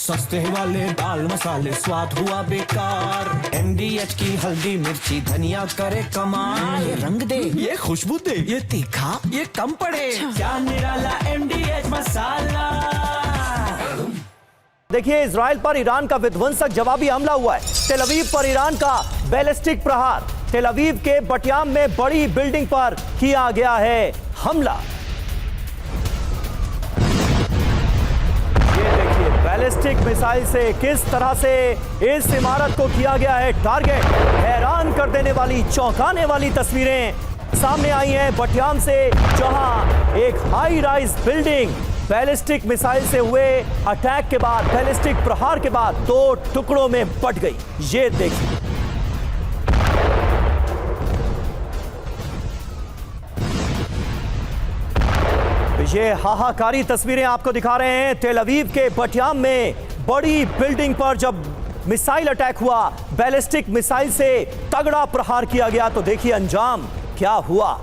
सस्ते वाले दाल मसाले स्वाद हुआ बेकार। MDH की हल्दी मिर्ची धनिया करे कमाल। ये रंग दे, ये खुशबू दे, ये तीखा, ये कम पड़े। क्या निराला MDH मसाला। देखिए, इजराइल पर ईरान का विध्वंसक जवाबी हमला हुआ है। तेल अवीव पर ईरान का बैलिस्टिक प्रहार। तेल अवीव के बटियाम में बड़ी बिल्डिंग पर किया गया है हमला। ये देखिए, बैलिस्टिक मिसाइल से किस तरह से इस इमारत को किया गया है टारगेट। हैरान कर देने वाली, चौंकाने वाली तस्वीरें सामने आई हैं बटियाम से, जहां एक high rise building ballistic missile से हुए अटैक के बाद, बैलिस्टिक प्रहार के बाद 2 टुकड़ों में बट गई। ये देखिए, ये हाहाकारी तस्वीरें आपको दिखा रहे हैं। तेल अवीव के बटियाम में बड़ी बिल्डिंग पर जब मिसाइल अटैक हुआ, बैलिस्टिक मिसाइल से तगड़ा प्रहार किया गया, तो देखिए अंजाम क्या हुआ।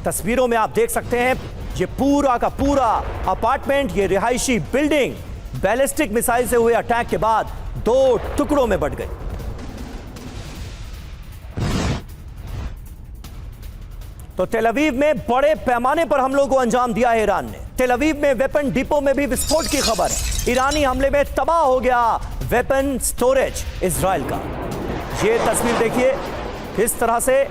तस्वीरों में आप देख सकते हैं, ये पूरा का पूरा अपार्टमेंट, ये रिहायशी बिल्डिंग बैलिस्टिक मिसाइल से हुए अटैक के बाद 2 टुकड़ों में बट गई। तो तेल अवीव में बड़े पैमाने पर हमलों को अंजाम दिया है ईरान ने। तेल अवीव में वेपन डिपो में भी विस्फोट की खबर है। ईरानी हमले में तबाह हो गया वेपन स्टोरेज इजराइल का। ये तस्वीर देखिए, किस तरह से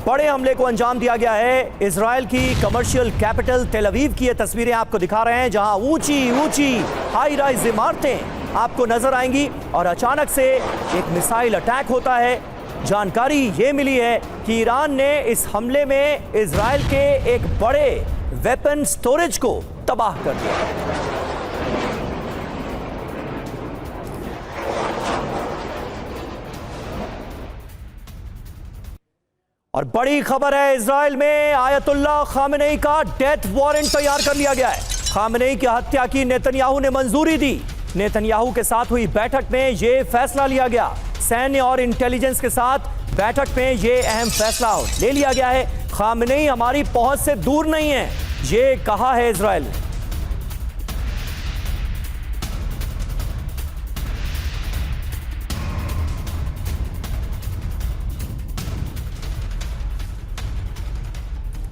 बड़े हमले को अंजाम दिया गया है। इजराइल की कमर्शियल कैपिटल तेल अवीव की ये तस्वीरें आपको दिखा रहे हैं, जहां ऊंची ऊंची हाई राइज इमारतें आपको नजर आएंगी और अचानक से एक मिसाइल अटैक होता है। जानकारी ये मिली है कि ईरान ने इस हमले में इजराइल के एक बड़े वेपन स्टोरेज को तबाह कर दिया। और बड़ी खबर है, इजराइल में आयतुल्लाह खामेनेई का डेथ वारंट तैयार कर लिया गया है। खामेनेई की हत्या की नेतन्याहू ने मंजूरी दी। नेतन्याहू के साथ हुई बैठक में यह फैसला लिया गया। सैन्य और इंटेलिजेंस के साथ बैठक में यह अहम फैसला ले लिया गया है। खामेनेई हमारी पहुंच से दूर नहीं है, ये कहा है इजराइल।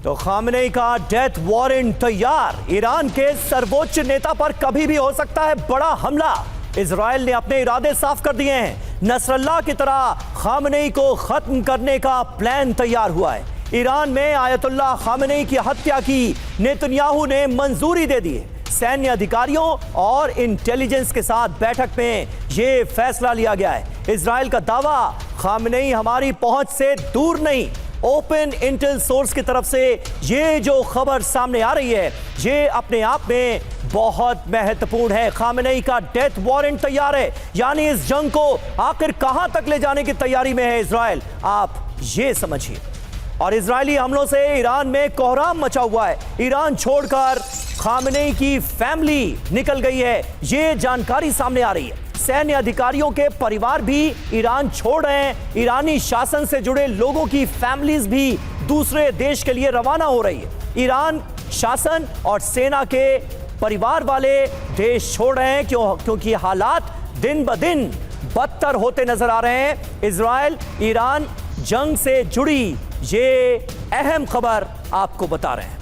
तो खामेनेई का डेथ वारंट तैयार। ईरान के सर्वोच्च नेता पर कभी भी हो सकता है बड़ा हमला। इजराइल ने अपने इरादे साफ कर दिए हैं। नसरल्लाह की तरह खामेनेई को खत्म करने का प्लान तैयार हुआ है। ईरान में आयतुल्लाह खामेनेई की हत्या की नेतन्याहू ने मंजूरी दे दी है। सैन्य अधिकारियों और इंटेलिजेंस के साथ बैठक में यह फैसला लिया गया है। इजराइल का दावा, खामेनेई हमारी पहुंच से दूर नहीं। ओपन इंटेल सोर्स की तरफ से ये जो खबर सामने आ रही है, ये अपने आप में बहुत महत्वपूर्ण है। खामेनेई का डेथ वारंट तैयार है, यानी इस जंग को आखिर कहां तक ले जाने की तैयारी में है इजराइल, आप ये समझिए। और इजरायली हमलों से ईरान में कोहराम मचा हुआ है। ईरान छोड़कर खामेनेई की फैमिली निकल गई है, ये जानकारी सामने आ रही है। सैन्य अधिकारियों के परिवार भी ईरान छोड़ रहे हैं। ईरानी शासन से जुड़े लोगों की फैमिलीज भी दूसरे देश के लिए रवाना हो रही है। ईरान शासन और सेना के परिवार वाले देश छोड़ रहे हैं क्योंकि हालात दिन ब दिन बदतर होते नजर आ रहे हैं। इजराइल ईरान जंग से जुड़ी ये अहम खबर आपको बता रहे हैं।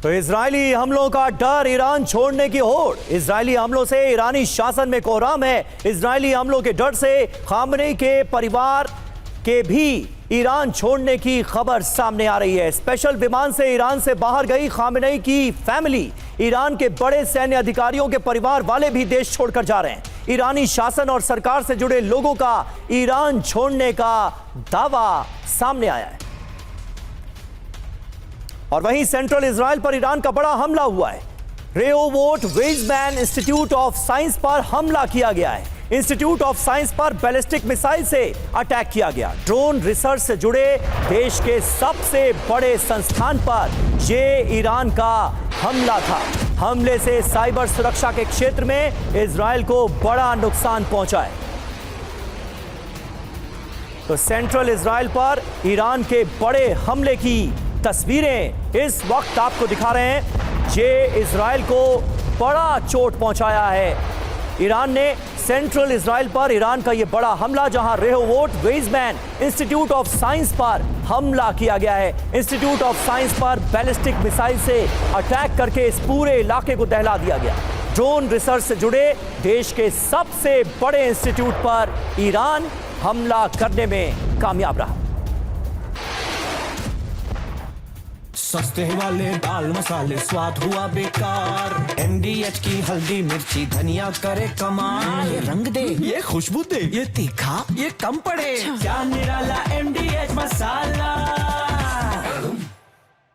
तो इजरायली हमलों का डर, ईरान छोड़ने की होड़। इजरायली हमलों से ईरानी शासन में कोहराम है। इजरायली हमलों के डर से खामेनेई के परिवार के भी ईरान छोड़ने की खबर सामने आ रही है। स्पेशल विमान से ईरान से बाहर गई खामेनेई की फैमिली। ईरान के बड़े सैन्य अधिकारियों के परिवार वाले भी देश छोड़कर जा रहे हैं। ईरानी शासन और सरकार से जुड़े लोगों का ईरान छोड़ने का दावा सामने आया है। और वहीं सेंट्रल इजराइल पर ईरान का बड़ा हमला हुआ है। रेहोवोट वेizmann इंस्टीट्यूट ऑफ साइंस पर हमला किया गया है। इंस्टीट्यूट ऑफ साइंस पर बैलिस्टिक मिसाइल से अटैक किया गया। ड्रोन रिसर्च से जुड़े देश के सबसे बड़े संस्थान पर यह ईरान का हमला था। हमले से साइबर सुरक्षा के क्षेत्र में इजराइल को बड़ा नुकसान पहुंचा है। तो सेंट्रल इजराइल पर ईरान के बड़े हमले की तस्वीरें इस वक्त आपको दिखा रहे हैं। ये इजराइल को बड़ा चोट पहुंचाया है। ईरान ने सेंट्रल इजराइल पर ईरान का यह बड़ा हमला, जहां रेहोवोट वेizmann इंस्टीट्यूट ऑफ साइंस पर हमला किया गया है। इंस्टीट्यूट ऑफ साइंस पर बैलिस्टिक मिसाइल से अटैक करके इस पूरे इलाके को दहला दिया गया। ड्रोन रिसर्च से जुड़े देश के सबसे बड़े इंस्टीट्यूट पर ईरान हमला करने में कामयाब रहा। सस्ते वाले दाल मसाले स्वाद हुआ बेकार। MDH की हल्दी मिर्ची धनिया करे कमाल। ये रंग दे, ये खुशबू दे, ये तीखा, ये कम पड़े। क्या निराला MDH मसाला।